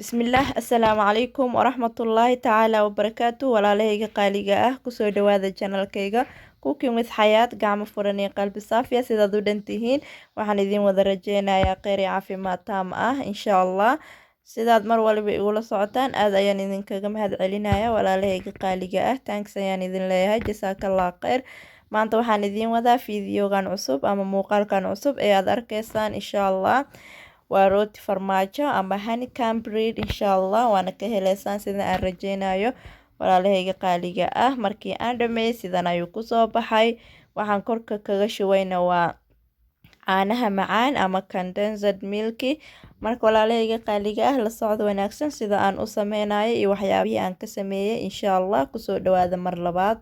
Bismillah, assalaamu calaykum waraxmatullaahi tacaala wabarakaatu. Walaalahayga qaaliga ah, kusoo dhawaada channelkayga Cooking with Xayaat. Gacmo furan iyo qalbi saafiya sidaad u dhantihiin. Waxaan idin wada rajeynayaa kheyr iyo caafimaad taam ah insha Allah. Sidaad mar waliba igula socotaan aad ayaan idinkaga mahad celinayaa walaalahayga qaaliga ah. Thanks ayaan idin leeyahay, jasaakallah kheyr. Maanta waxaan idin wadaa fiidiyogan cusub ama muuqaalkan cusub ee aad arkaysaan insha Allah. waa rooti farmaajo ama honeycomb bread insha Allah, waana ka heleysaan sida aan rajeynayo walaalahayga qaaliga ah. Markii aan dhameeyay sidan ayuu kusoo baxay. Waxaan korka kaga shubayna waa caanaha macaan ama condensed milk. Marka walaalahayga qaaliga ah, la socdo wanaagsan sida aan u sameynayo iyo waxyaabihii aan ka sameeyay insha Allah. Kusoo dhawaada mar labaad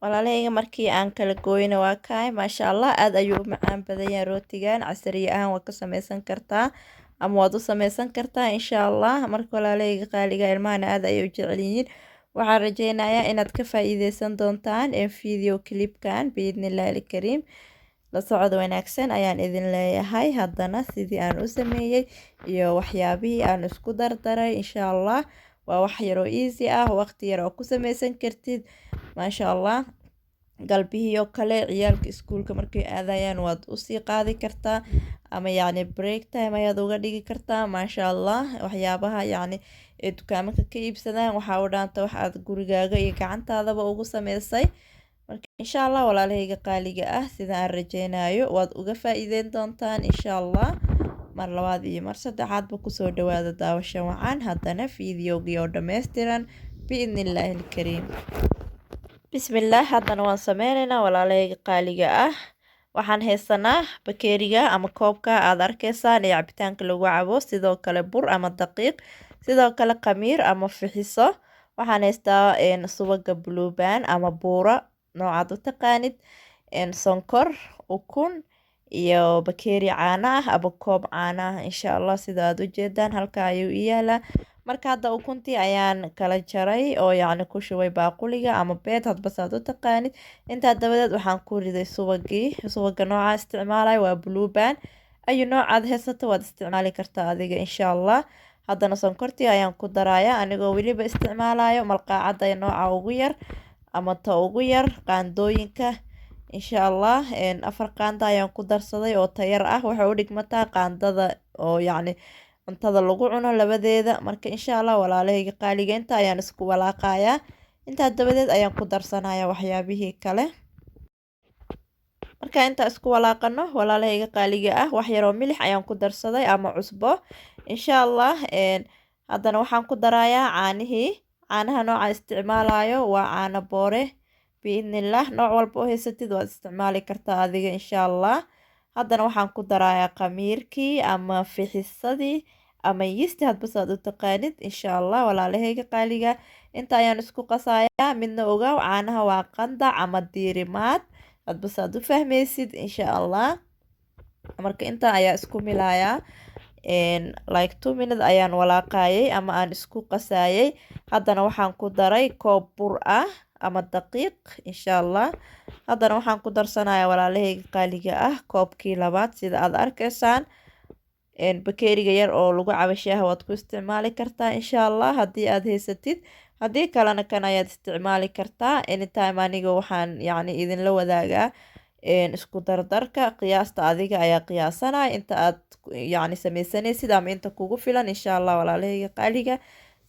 walaalahayga. Markii aan kala gooyna waa kaay maasha Allah, aad ayuu u macaan badan yahay rootigan. Casriye ahaan waa ka sameysan kartaa ama waad u sameysan kartaa insha Allah. Marka walaalahayga qaaliga ilmahana aad ayay u jecel yihiin. Waxaan rajeynayaa inaad ka faa'iideysan doontaan video clipkan biidnillaahi kariim. La socod wanaagsan ayaan idin leeyahay. Haddana sidii aan u sameeyay iyo waxyaabihii aan isku dardaray insha Allah. waa wax yar oo easy ah, waqti yar oo ku sameysan kartid maasha Allah. galbihiyo kale ciyaalka iskuulka markay aadayaan waad usii qaadi kartaa ama yacni break time ayaad uga dhigi kartaa maasha Allah. waxyaabaha yacni ee dukaamada ka iibsadaan waxaa u dhaanta wax aad gurigaaga iyo gacantaadaba ugu sameysay. marka insha Allah walaalahayga qaaliga ah, sida aan rajeynayo waad uga faa'iideyn doontaan insha Allah. mar labaad iyo mar saddexaadba kusoo dhawaada daawasho wacan. haddana fiidiyogii oo dhammaystiran biidnillaahi kariim. bismillah, haddana waan sameynaynaa walaalahayga qaaliga ah. waxaan haysanaa bakeeriga ama koobka aad arkaysaan ee cabitaanka lagu cabo, sidoo kale bur ama daqiiq, sidoo kale khamiir ama fixiso. waxaan haystaa subaga blueband ama buura noocaad u taqaanid, sonkor, ukun iyo bakeeri caano ah ama koob caano ah insha Allah. sida aad u jeedaan halka ayuu i yaalaa. marka hadda ukuntii ayaan kala jaray oo yacni ku shubay baaquliga ama beed hadba saad u taqaanid. intaa dabadeed waxaan ku riday subaga nooca isticmaalayo waa blueband. ayu noocaad haysato waad isticmaali kartaa adiga insha Allah. haddana sonkortii ayaan ku darayaa anigoo weliba isticmaalayo malqaacada nooca ugu yar ama ta ugu yar qaandooyinka insha Allah. 4 qaanda ayaan ku darsaday oo tayar ah, waxay u dhigmataa qaandada oo yacni cuntada lagu cuno labadeeda. marka insha Allah walaalahayga qaaliga inta ayaan isku walaaqayaa. intaa dabadeed ayaan ku darsanayaa waxyaabihii kale. marka inta isku walaaqano walaalahayga qaaliga ah, wax yar oo milix ayaan ku darsaday ama cusbo insha Allah. haddana waxaan ku darayaa caanaha nooca isticmaalayo waa caano boore biidnillah. nooc walba oo haysatid waad isticmaali kartaa adiga insha Allah. haddana waxaan ku darayaa khamiirkii ama fixisadii ama yisti hadba saad u taqaanid insha Allah. walaalahayga qaaliga inta ayaan isku qasayaa. midna ogaaw caanaha waa qandac ama diirimaad hadba saad u fahmaysid insha Allah. marka inta ayaa isku milayaa like 2 minutes ayaan walaaqayay ama aan isku qasayay. haddana waxaan ku daray koob bur ah ama daqiiq insha Allah. haddana waxaan ku darsanayaa walaalahayga qaaliga ah koobkii labaad sida aad arkaysaan. bakeeriga yar oo lagu cabo shaaha waad ku isticmaali kartaa insha Allah haddii aad haysatid. haddii kalena kan ayaad isticmaali kartaa anytime. aniga waxaan yacni idinla wadaagaa isku dardarka qiyaasta adiga ayaa qiyaasanaya inta aad yacni sameysanaysid ama inta kugu filan insha Allah walaalahayga qaaliga.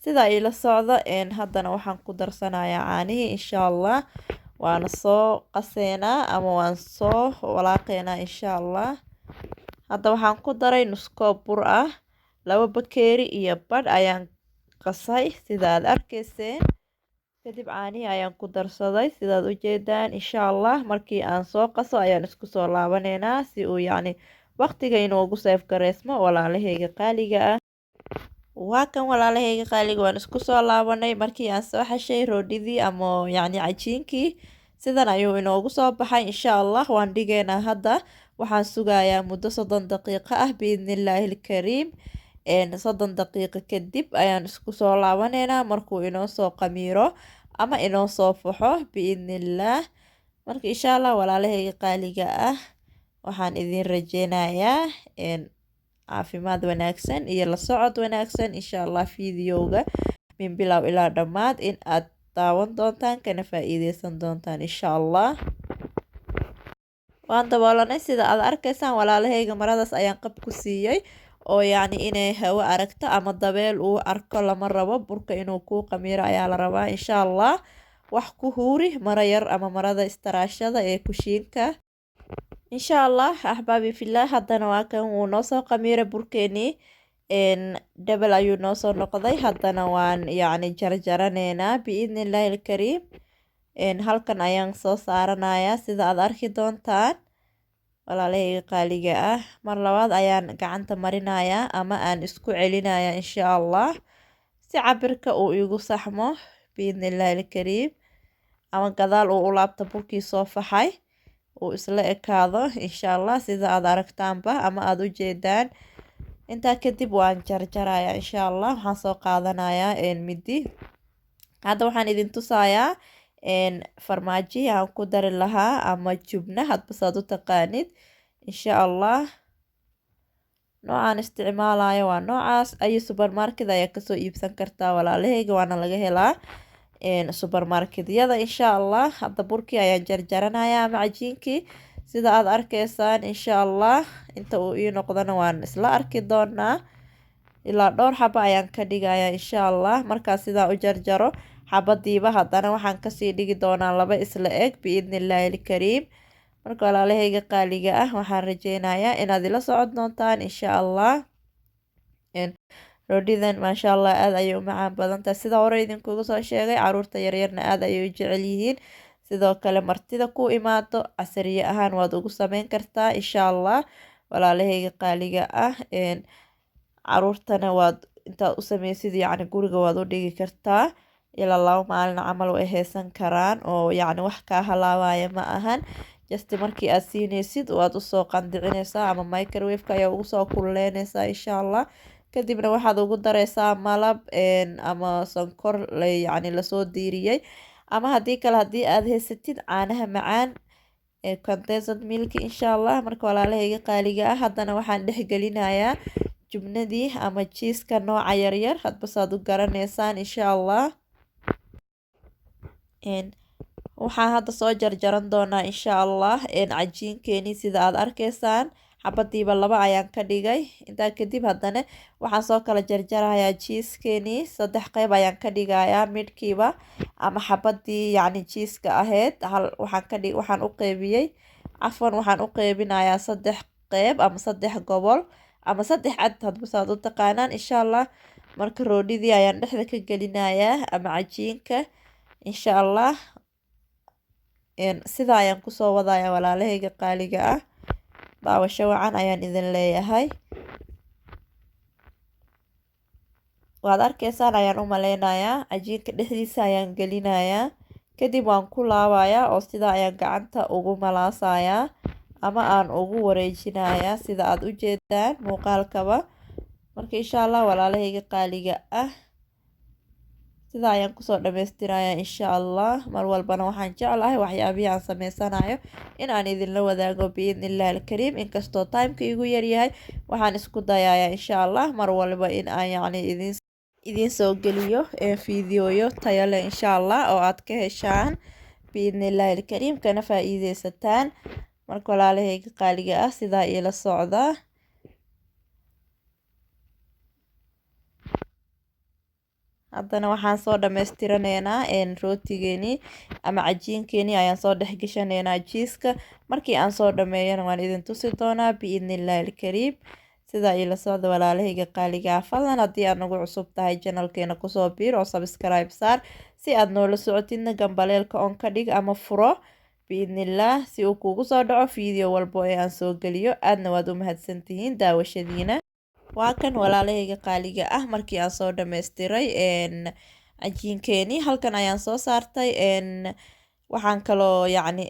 sida ila socda haddana waxaan ku darsanayaa caanihii insha Allah. waana soo qaseynaa ama waan soo walaaqeynaa insha Allah. hadda waxaan ku daray nus koob bur ah, 2 bakeeri iyo badh ayaan qasay sida aad arkayseen. kadib caanihii ayaan ku darsaday sidaad u jeedaan insha Allah. markii aan soo qaso ayaan isku soo laabaneynaa si uu yacni waqtiga inoogu seef gareysmo walaalahayga qaaliga ah. waa kan walaalahayga qaaliga waan isku soo laabanay. markii aan soo xashay roodhidii ama yacni cajiinkii sidan ayuu inoogu soo baxay insha Allah. waan dhigaynaa hadda. waxaan sugayaa muddo 30 daqiiqo ah biidnillaahi kariim. 30 daqiiqo kadib ayaan isku soo laabaneynaa markuu inoo soo qamiiro ama inoo soo faxo biidnillaah. marka insha Allah walaalahayga qaaliga ah waxaan idin rajeynayaa caafimaad wanaagsan iyo la socod wanaagsan insha allah fiidiyowga min bilow ilaa dhammaad in aad daawan doontaan kana faa'iideysan doontaan insha allah. waan daboolanay sida aad arkaysaan walaalahayga, maradaas ayaan qab ku siiyey oo yacni inay hawo aragto ama dabeel uu arko lama rabo, burka inuu kuu qamiiro ayaa la rabaa insha allah. wax ku huuri maro yar ama marada istaraashada ee kushiinka insha allah. axbaabi fillah, haddana waa kan wuu noo soo qamiira burkeenii dhabal ayuu noo soo noqday. haddana waan yacni jarjaraneynaa biidni illaahi ilkariim. halkan ayaan soo saaranayaa sida aad arki doontaan walaalahayga qaaliga ah. mar labaad ayaan gacanta marinayaa ama aan isku celinayaa insha allah si cabirka uu igu saxmo biidni illaahi ilkariim, ama gadaal uu u laabta burkii soo faxay uu isla ekaado insha allah sida aad aragtaanba ama aad u jeedaan. intaa kadib waan jarjarayaa insha allah. waxaan soo qaadanayaa midi. hadda waxaan idin tusayaa farmaaji aan ku dari lahaa ama jubna hadba saad u taqaanid insha allah. noocaan isticmaalayo waa noocaas. ayu supermarket ayaa kasoo iibsan kartaa walaalahayga, waana laga helaa supermarketyada insha allah. hadda burkii ayaan jarjaranayaa ama cajiinkii sida aad arkaysaan insha allah. inta uu ii noqdana waan isla arki doonaa. ilaa dhowr xabo ayaan ka dhigayaa insha allah. markaas sidaa u jarjaro xabadiiba haddana waxaan kasii dhigi doonaa laba isla eg biidni illaahi ilkariim. marka walaalahayga qaaliga ah, waxaan rajeynayaa inaad ila socod doontaan insha allah. roodhidan maasha allah aad ayay u macaan badan tahay, sida hore idinkugu soo sheegay. caruurta yaryarna aad ayay u jecel yihiin. sidoo kale martida ku imaado casariye ahaan waad ugu sameyn kartaa insha allah walaalahayga qaaliga ah. caruurtana waad intaad u sameysid yacni guriga waad u dhigi kartaa ilaa 2 maalin camal way haysan karaan oo yacni wax kaa halaawaya ma ahan. just markii aad siineysid waad usoo qandicineysaa ama microwave-ka ayaa ugu soo kululeyneysaa insha allah. kadibna waxaad ugu dareysaa malab ama sonkor yacni lasoo diiriyey, ama haddii kale haddii aad haysatid caanaha macaan condensed milk insha allah. marka walaalahayga qaaliga ah, haddana waxaan dhexgelinayaa jubnadii ama jiiska nooca yaryar hadba saad u garaneysaan insha allah. waxaan hadda soo jarjaran doonaa insha allah cajiinkeenii sida aad arkaysaan. xabadiiba 2 ayaan ka dhigay. intaa kadib haddana waxaan soo kala jarjarayaa jiiskeenii 3 qeyb ayaan ka dhigayaa midhkiiba, ama xabadii yacni jiiska ahayd waxaan u qeybiyey cafwan waxaan u qeybinayaa 3 qeyb ama 3 gobol ama 3 cad hadba saad u taqaanaan insha allah. marka roodhidii ayaan dhexda ka gelinayaa ama cajiinka insha allah. sidaa ayaan kusoo wadayaa walaalahayga qaaliga ah. daawasho wacan ayaan idin leeyahay. waad arkaysaan ayaan u maleynayaa. cajiinka dhexdiisa ayaan gelinayaa, kadib waan ku laabayaa oo sidaa ayaan gacanta ugu malaasayaa ama aan ugu wareejinayaa sida aad u jeedaan muuqaalkaba. marka insha allah walaalahayga qaaliga ah, sidaa ayaan kusoo dhammaystirayaa insha allah. mar walbana waxaan jeclahay waxyaabihii aan sameysanayo in aan idinla wadaago biidni illaahi ilkariim. inkastoo timeka igu yaryahay waxaan isku dayayaa insha allah mar walba in aan yacni idiin soo geliyo fiidiyooyo tayo leh insha allah oo aad ka heshaan biidni illaahi ilkariim kana faa'iideysataan. marka walaalahayga qaaliga ah, sidaa iila socda. haddana waxaan soo dhammaystiraneynaa rootigeenii ama cajiinkeenii ayaan soo dhex gashaneynaa jiiska. markii aan soo dhameeyana waan idin tusi doonaa biidni illaahi ilkariim. sidaa iila socda walaalahayga qaaliga ah. fadlan haddii aad nagu cusub tahay janalkeena kusoo biir oo subscribe saar si aad noola socotidna gambaleelka on ka dhig ama furo biidnillaah si uu kugu soo dhaco fiideo walbo ee aan soo geliyo. aadna waad u mahadsantihiin daawashadiina. waa kan walaalahayga qaaliga ah, markii aan soo dhammaystiray cajiinkeenii halkan ayaan soo saartay. waxaan kaloo yacni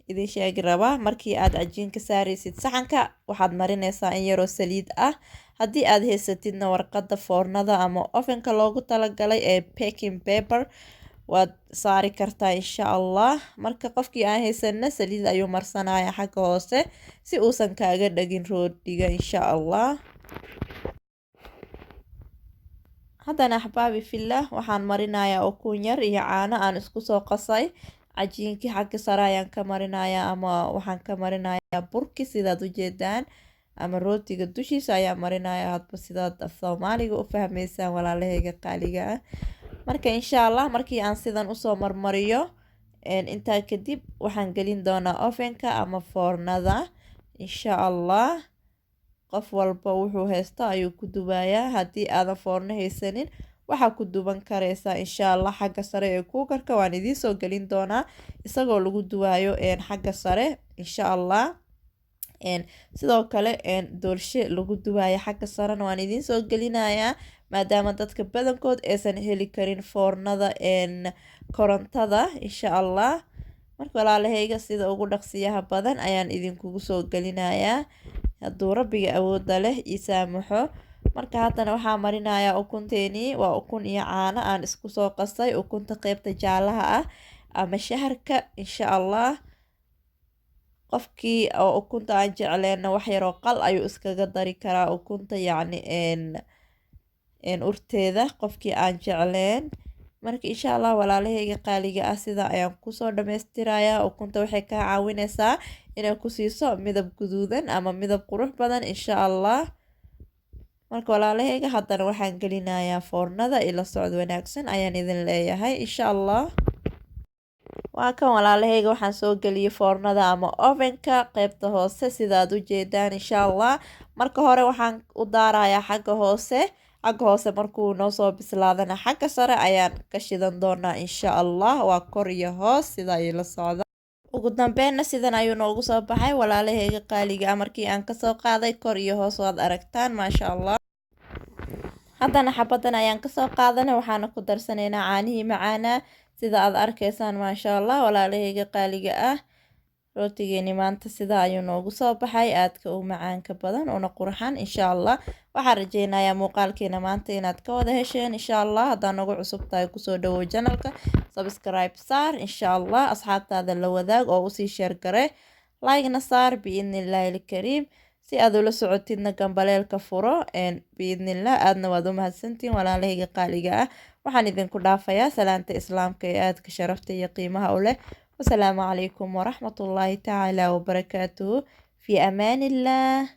idin sheegi rabaa, markii aad cajiinka saaraysid saxanka waxaad marineysaa in yaroo saliid ah. haddii aad haysatidna warqadda foornada ama ovenka loogu talagalay ee baking paper waad saari kartaa insha allah. marka qofkii aan haysanna saliid ayuu marsanaya xagga hoose si uusan kaaga dhagin roodhiga insha allah. haddana axbaabi fillah waxaan marinayaa ukun yar iyo caano aan isku soo qasay. Cajiinkii xagga sare ayaan ka marinayaa ama waxaan ka marinayaa burki sidaad u jeedaan, ama rootiga dushiisa ayaan marinayaa hadba sidaad af soomaaliga u fahmaysaan walaalahayga qaaliga ah. Marka insha allah markii aan sidan usoo marmariyo intaa kadib waxaan gelin doonaa ovenka ama foornada insha allah. Qof walba wuxuu haysto ayuu ku dubayaa. Haddii aadan foorno haysanin waxaa ku duban karaysaa insha allah xagga sare ee kuukarka. Waan idiin soo gelin doonaa isagoo lagu duwaayo xagga sare insha allah. Sidoo kale doolshe lagu duwaayo xagga sarena waan idiin soo gelinayaa, maadaama dadka badankood aysan heli karin foornada korontada insha allah. Marka walaalahayga sida ugu dhaqsiyaha badan ayaan idinkugu soo gelinayaa hadduu rabbiga awoodda leh ii saamaxo. Marka haddana waxaa marinayaa ukunteenii, waa ukun iyo caano aan isku soo qasay. Ukunta qeybta jaalaha ah ama shaharka insha allah. Qofkii oo ukunta aan jecleenna wax yaroo qal ayuu iskaga dari karaa ukunta, yacni urteeda qofkii aan jecleen. Marka insha allah walaalahayga qaaliga ah sida ayaan kusoo dhammaystirayaa. Ukunta waxay kaa caawinaysaa inay ku siiso midab guduudan ama midab qurux badan insha allah. Marka walaalahayga haddana waxaan gelinayaa foornada. Ila socod wanaagsan ayaan idin leeyahay insha allah. Waa kan walaalahayga waxaan soo geliyay foornada ama ovenka qeybta hoose sidaad u jeedaan insha allah. Marka hore waxaan u daarayaa xagga hoose. Xagga hoose markuu noo soo bislaadana xagga sare ayaan ka shidan doonaa insha allah. Waa kor iyo hoos sidaa ila socda. Ugu dambeynna sidan ayuu noogu soo baxay walaalahayga qaaliga ah. Markii aan kasoo qaaday kor iyo hoos waad aragtaan maasha allah. haddana xabadan ayaan kasoo qaadanay waxaana ku darsanaynaa caanihii macaanaa sida aad arkaysaan maasha allah walaalahayga qaaliga ah. rootigeeni maanta sida ayuu noogu soo baxay aadka u macaanka badan una qurxan insha allah. waxaan rajeynayaa muuqaalkeena maanta inaad ka wada hesheen insha allah. haddaa nagu cusub tahay kusoo dhawow janalka, subscribe saar insha allah. asxaabtaada la wadaag oo usii sheer gare, like-na saar biidnillaahi ilkariim. si aad ula socotidna gambaleelka furo biidnillah. aadna waad u mahadsantiin walaalahayga qaaliga ah. waxaan idinku dhaafayaa salaanta islaamka ee aadka sharafta iyo qiimaha u leh. والسلام عليكم ورحمة الله تعالى وبركاته. في أمان الله.